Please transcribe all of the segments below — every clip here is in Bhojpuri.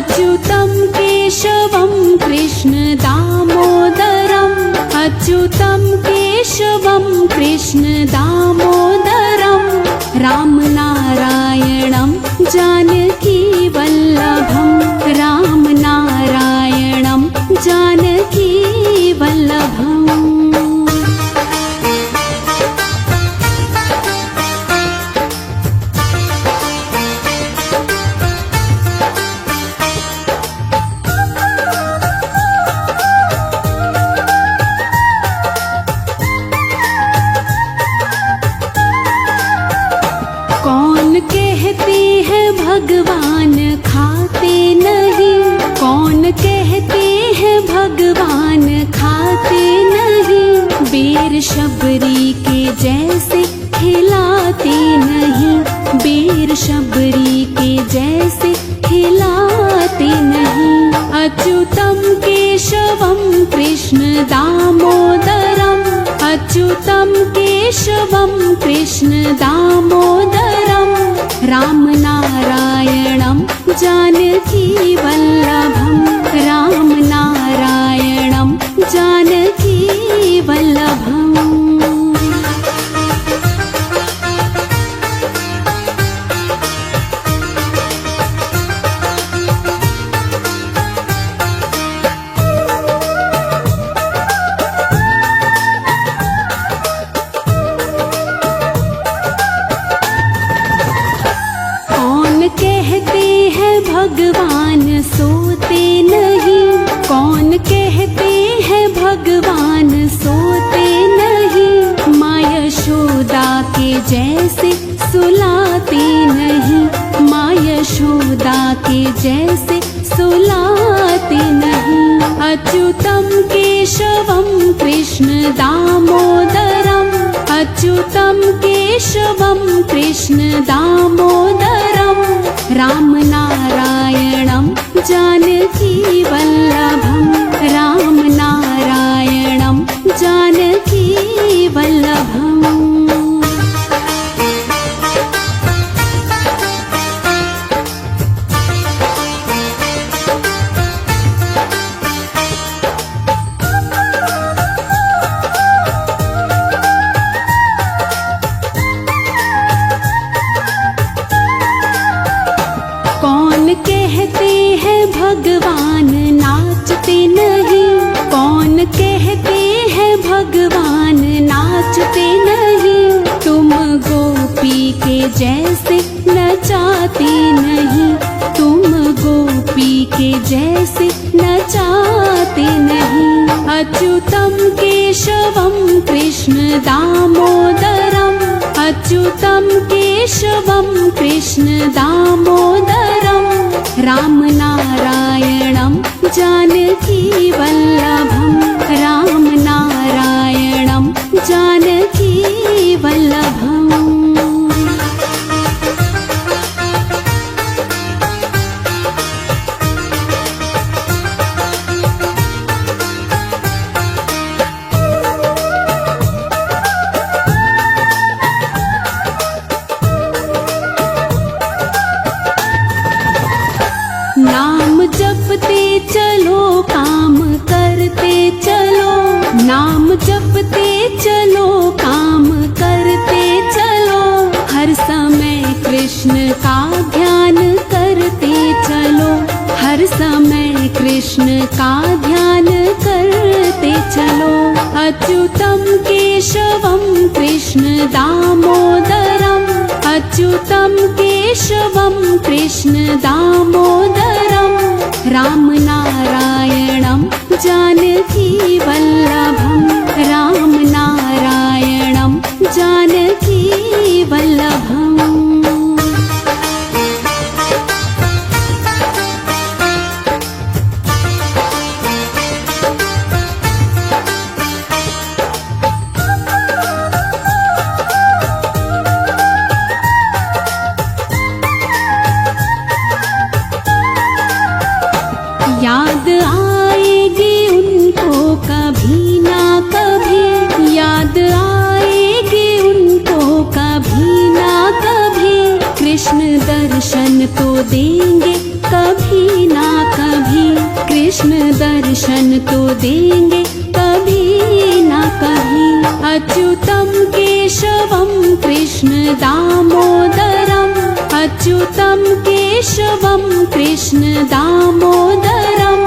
अच्युतं केशवं कृष्ण दामोदरम् अच्युतं केशवं कृष्ण दामोदरम् रामनारायणं जानकी वल्लभं रामनारायणं जानकी वल्लभम् कौन कहते हैं भगवान खाते नहीं कौन कहते हैं भगवान खाते नहीं बेर शबरी के जैसे खिलाते नहीं बेर शबरी के जैसे खिलाते नहीं अच्युतं केशवं कृष्ण दामोदरम् अच्युतं केशवं कृष्ण दामोदरम् रामनारायणं जानकी वल्लभं रामनारायणं जानकी वल्लभम् कहते हैं भगवान सोते नहीं कौन कहते हैं भगवान सोते नहीं माँ यशोदा के जैसे सुलाते नहीं माँ यशोदा के जैसे सुलाते नहीं अच्युतं केशवं कृष्ण दामोदरम् अच्युतं केशवं कृष्ण दामोदरम् रामनारायणं जानकी वल्लभं रामनारायणं जानकी वल्लभम् कहते हैं भगवान नाचते नहीं कौन कहते हैं भगवान नाचते नहीं तुम गोपी के जैसे नचाते नहीं तुम गोपी के जैसे नचाते नहीं अच्युतं केशवं कृष्ण दामोदरम् अच्युतं केशवं कृष्ण दामोदरम् रामनारायणं जानकी वल्लभं रामनारायणं जानकी वल्लभम् नाम जपते चलो काम करते चलो नाम जपते चलो काम करते चलो हर समय कृष्ण का ध्यान करते चलो हर समय कृष्ण का ध्यान करते चलो अच्युतं केशवं कृष्ण दामोदरम् अच्युतं केशवं कृष्ण दामोदरम् रामनारायणं जानकी वल्लभं रामनारायणं जानकी वल्लभम् याद आ दर्शन तो देंगे कभी ना कभी, कृष्ण दर्शन तो देंगे कभी ना कभी। अच्युतम केशवम कृष्ण दामोदरम, अच्युतम केशवम कृष्ण दामोदरम,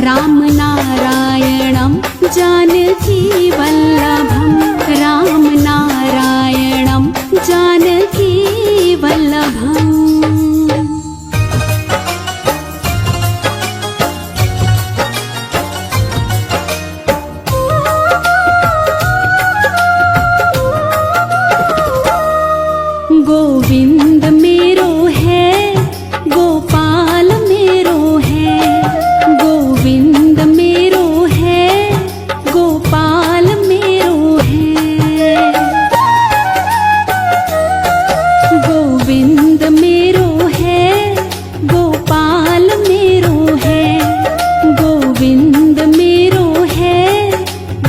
राम नारायणं जानकी वल्लभं, राम नारायणं जानकी वल्लभम्। गोविंद मेरो है, गोपाल मेरो है, गोविंद मेरो है, गोपाल मेरो है। गोविंद मेरो है, गोपाल मेरो है, गोविंद मेरो है,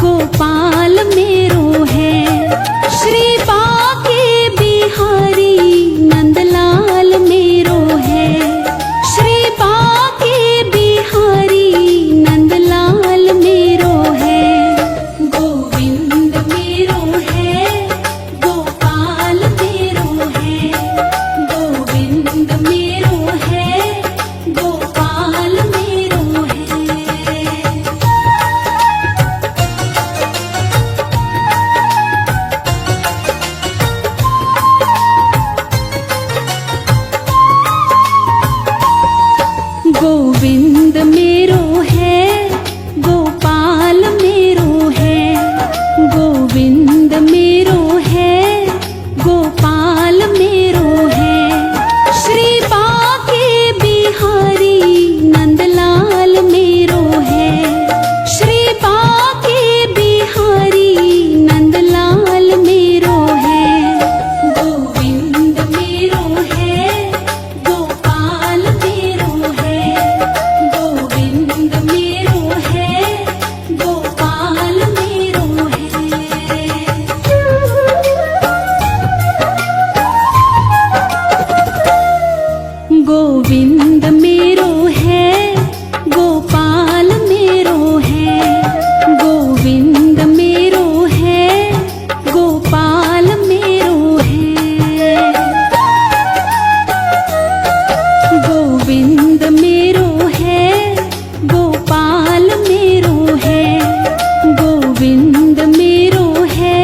गोपाल मेरो है। श्री बाके बिहारी नंदलाल मेरो है, श्री बाके बिहारी नंदलाल मेरो है। गोविंद मेरो है, गोपाल मेरो है, गोविंद मेरो है, गोपाल मेरो है। गोविंद मेरो है, गोपाल मेरो है, गोविंद मेरो है, गोपाल मेरो है। श्री बाके बिहारी नंदलाल मेरो है, श्री बाके बिहारी नंदलाल मेरो है। गोविंद मेरो है, गोपाल मेरो है, गोविंद मेरो है, गोपाल मेरो है। गोविंद मेरो है, गोपाल मेरो है, गोविंद मेरो है, गोपाल मेरो है। गोविंद मेरो है, गोपाल मेरो है, गोविंद मेरो है,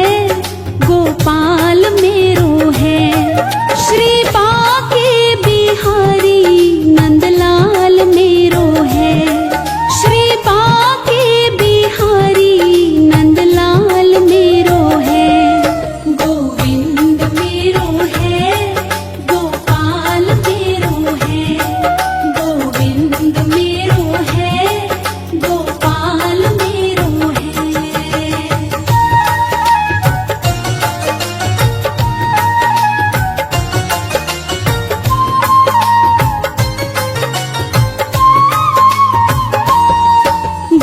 गोपाल मेरो है। श्री बाके बिहारी नंदलाल मेरो है, श्री बाके बिहारी नंदलाल मेरो है। गोविंद मेरो है, गोपाल मेरो है, गोविंद मेरो है, गोपाल मेरो है।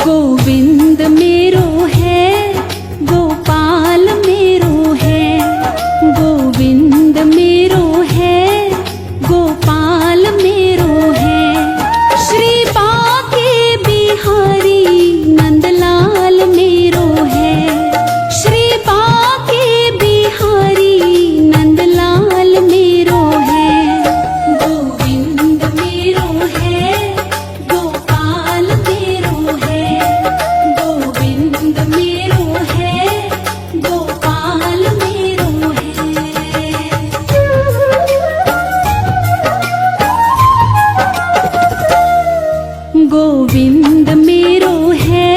गोविंद मेरो है, गोपाल मेरो है, गोविंद मेरो है, गोपाल मेरो है। श्री बाके बिहारी नंदलाल मेरो है, श्री बाके बिहारी नंदलाल मेरो है। गोविंद मेरो है, गोपाल मेरो है, गोविंद मेरो है, गोपाल मेरो है। गोविंद मेरो है,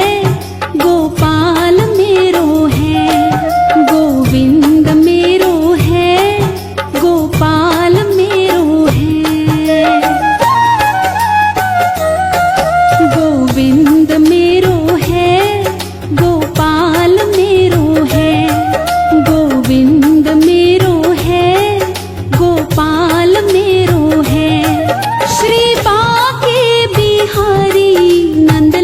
गोपाल मेरो है, गोविंद मेरो है, गोपाल मेरो है। गोविंद मेरो है, गोपाल मेरो है, गोविंद मेरो है, गोपाल मेरो है। श्री बाके बिहारी नंद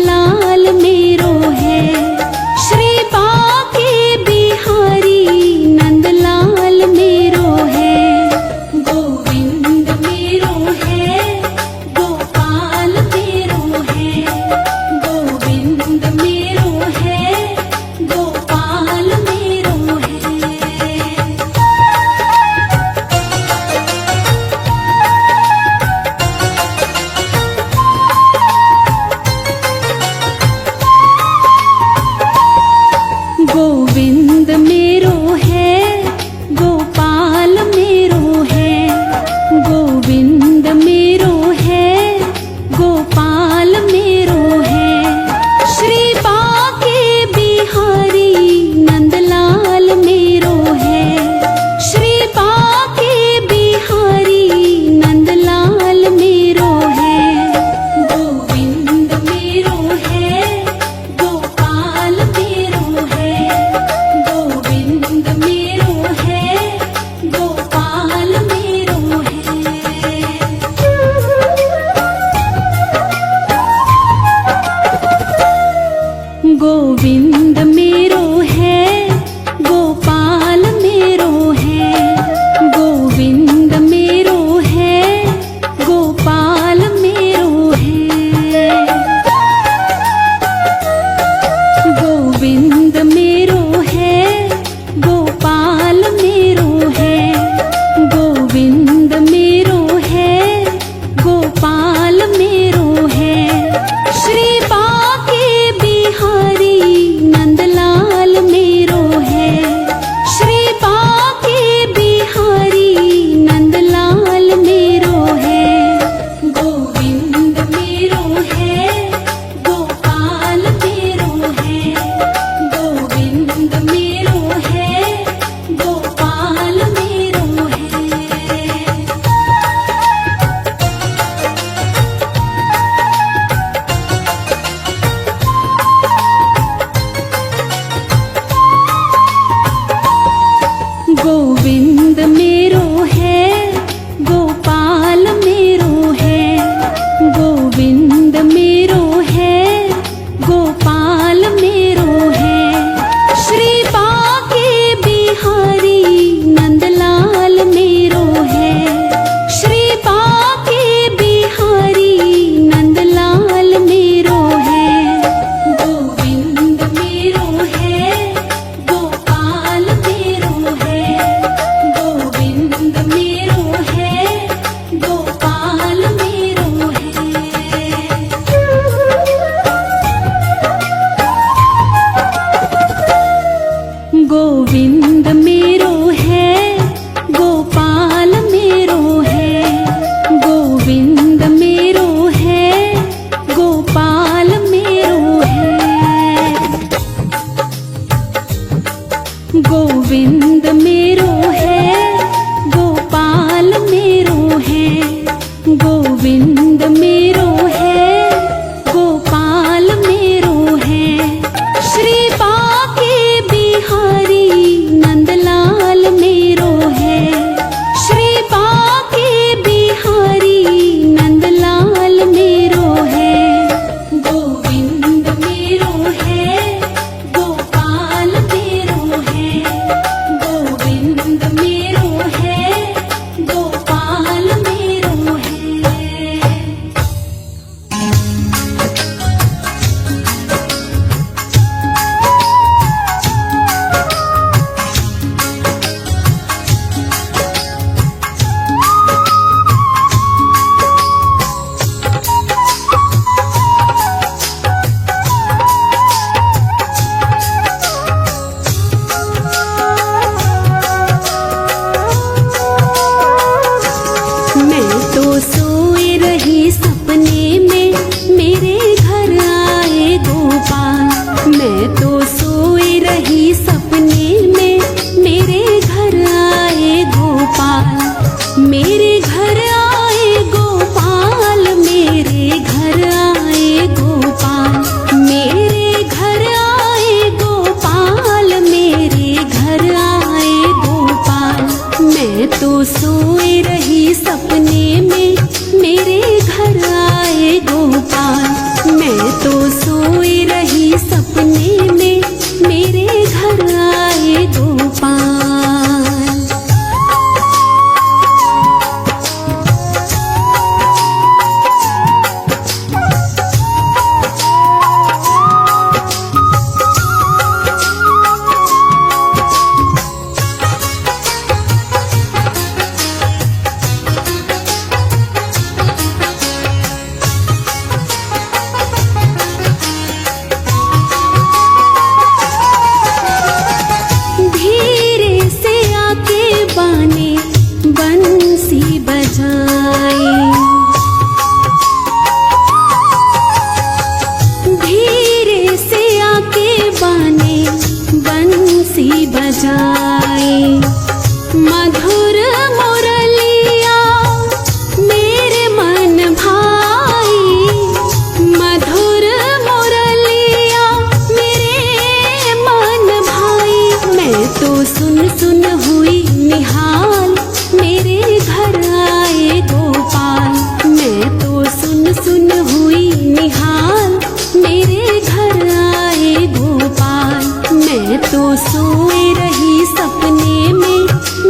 सोए रही सपने में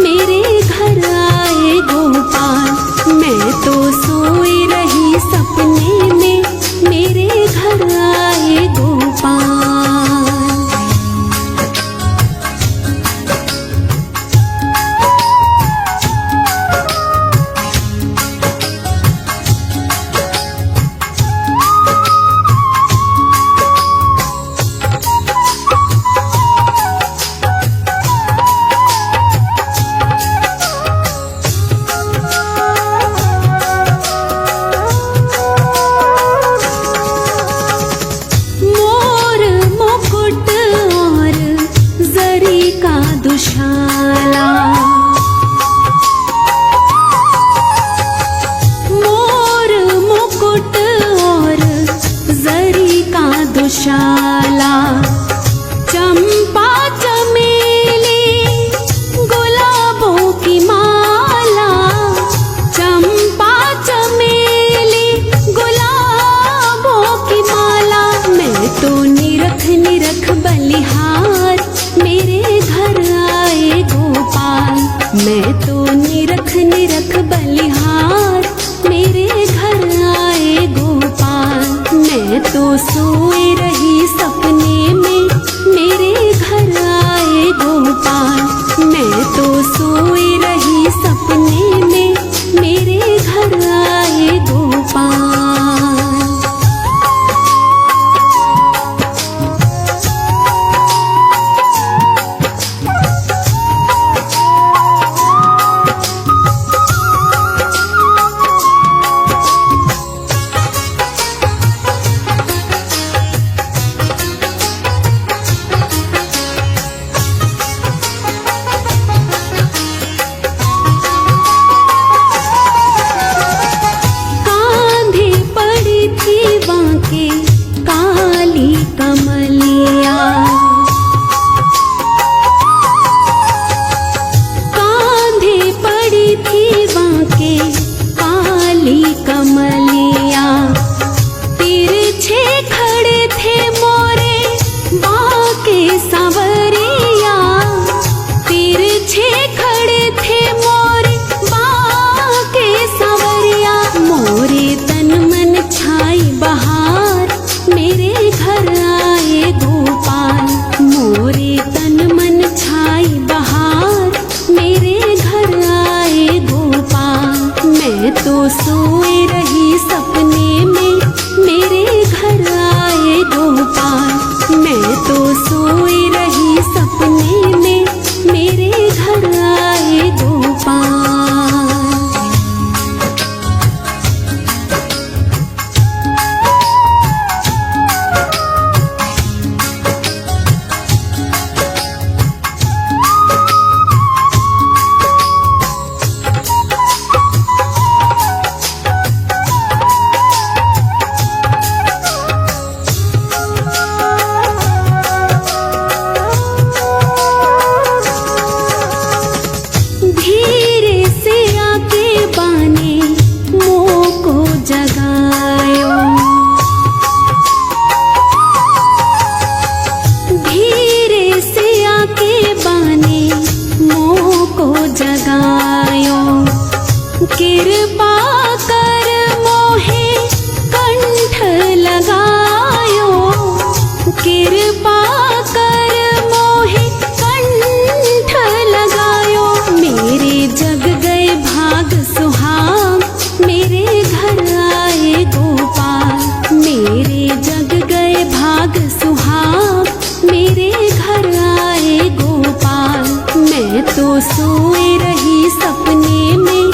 मेरे घर आए गोपाल। मैं तो सोए रही सपने में मेरे घर आए गोपाल। दुशाला मोर मुकुट और जरी का दुशाला, चंपा चमेली गुलाबों की माला, चंपा चमेली गुलाबों की माला। मैं तो निरख निरख बलिहार मेरे घर आए गोपाल। मैं तो निरख निरख बलिहार मेरे घर आए गोपाल। मैं तो सोए रही सपने में मेरे घर आए गोपाल। मैं तो सोए रही सपने में मेरे घर आए गोपाल। काली कमलिया कांधे पड़ी थी बांके काली कमलिया। तिरछे खड़े थे मोरे बांके सांवरिया, तिरछे खड़े थे मोरे बांके सांवरिया। मोरे तन मन छाई बहार मेरे घर आए गोपाल। मोरे तन मन छाई बहार मेरे घर आए गोपाल। मैं तो सोए रही सपने में मेरे घर आए गोपाल। मैं तो सोए रही सपने में मेरे घर आए गोपाल। कृपा कर मोहे कंठ लगायो, कृपा कर मोहे कंठ लगायो। मेरे जग गए भाग सुहाग मेरे घर आए गोपाल। मेरे जग गए भाग सुहाग मेरे घर आए गोपाल। मैं तो सोए रही सपने में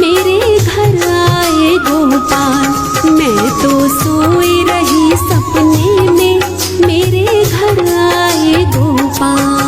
मेरे घर आए गोपाल। मैं तो सोए रही सपने में मेरे घर आए गोपाल।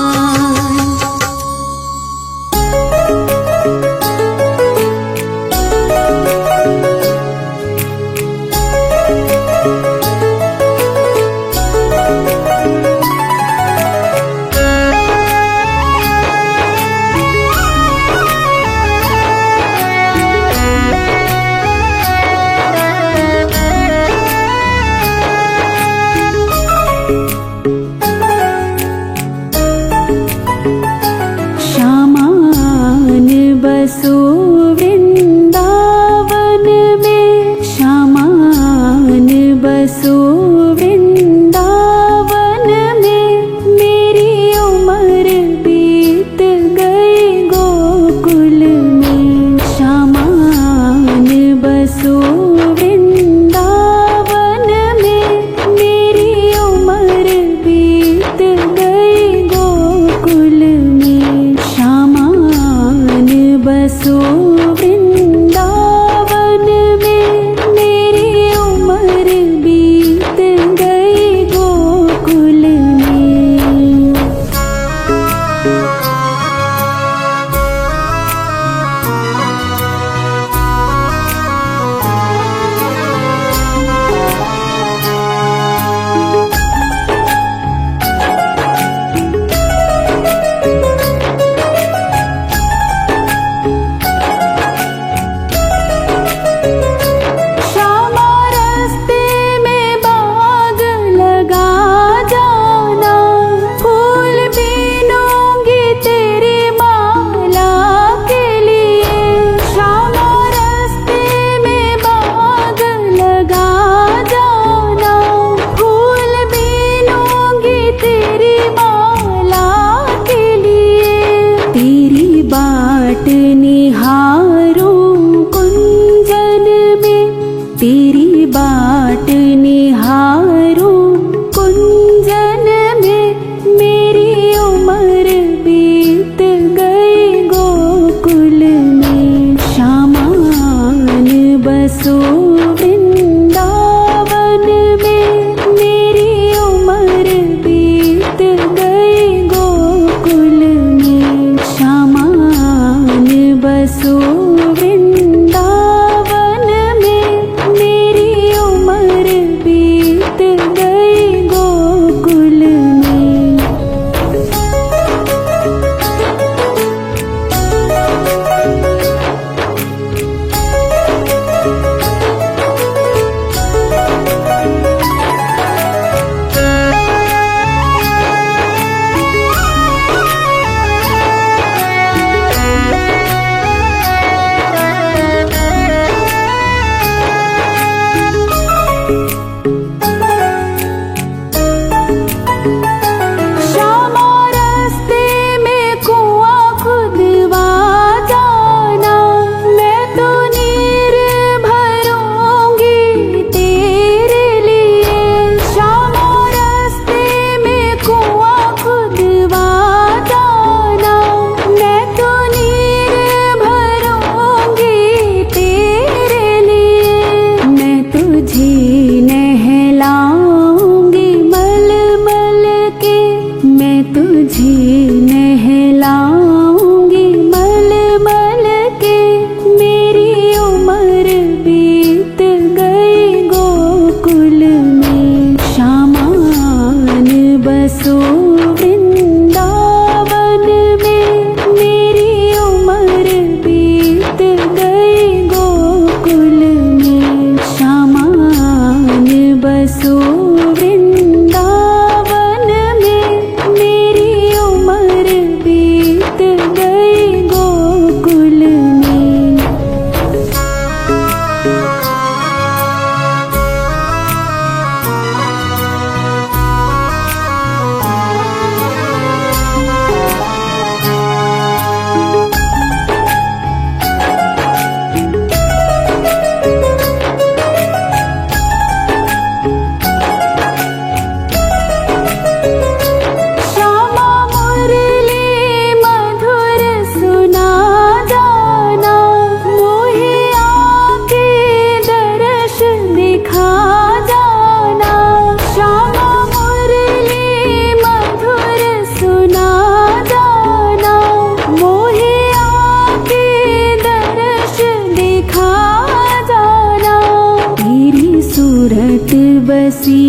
सूरत बसी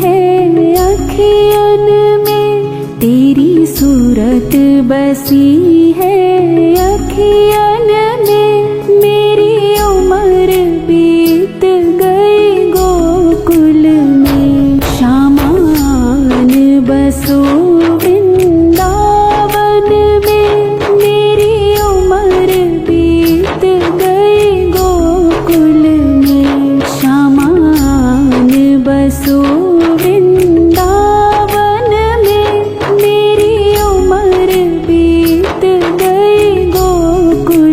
है अखियन में, तेरी सूरत बसी है अखियन में। मेरी उम्र बीत गई गोकुल में, शामान बसो वृंदावन में। मेरी उम्र बीत गई गोकुल में, शामान बसो वृंदावन में। मेरी उम्र बीत गई गोकुल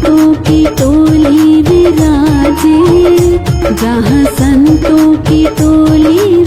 संतों की टोली विराजे, जहाँ संतों की टोली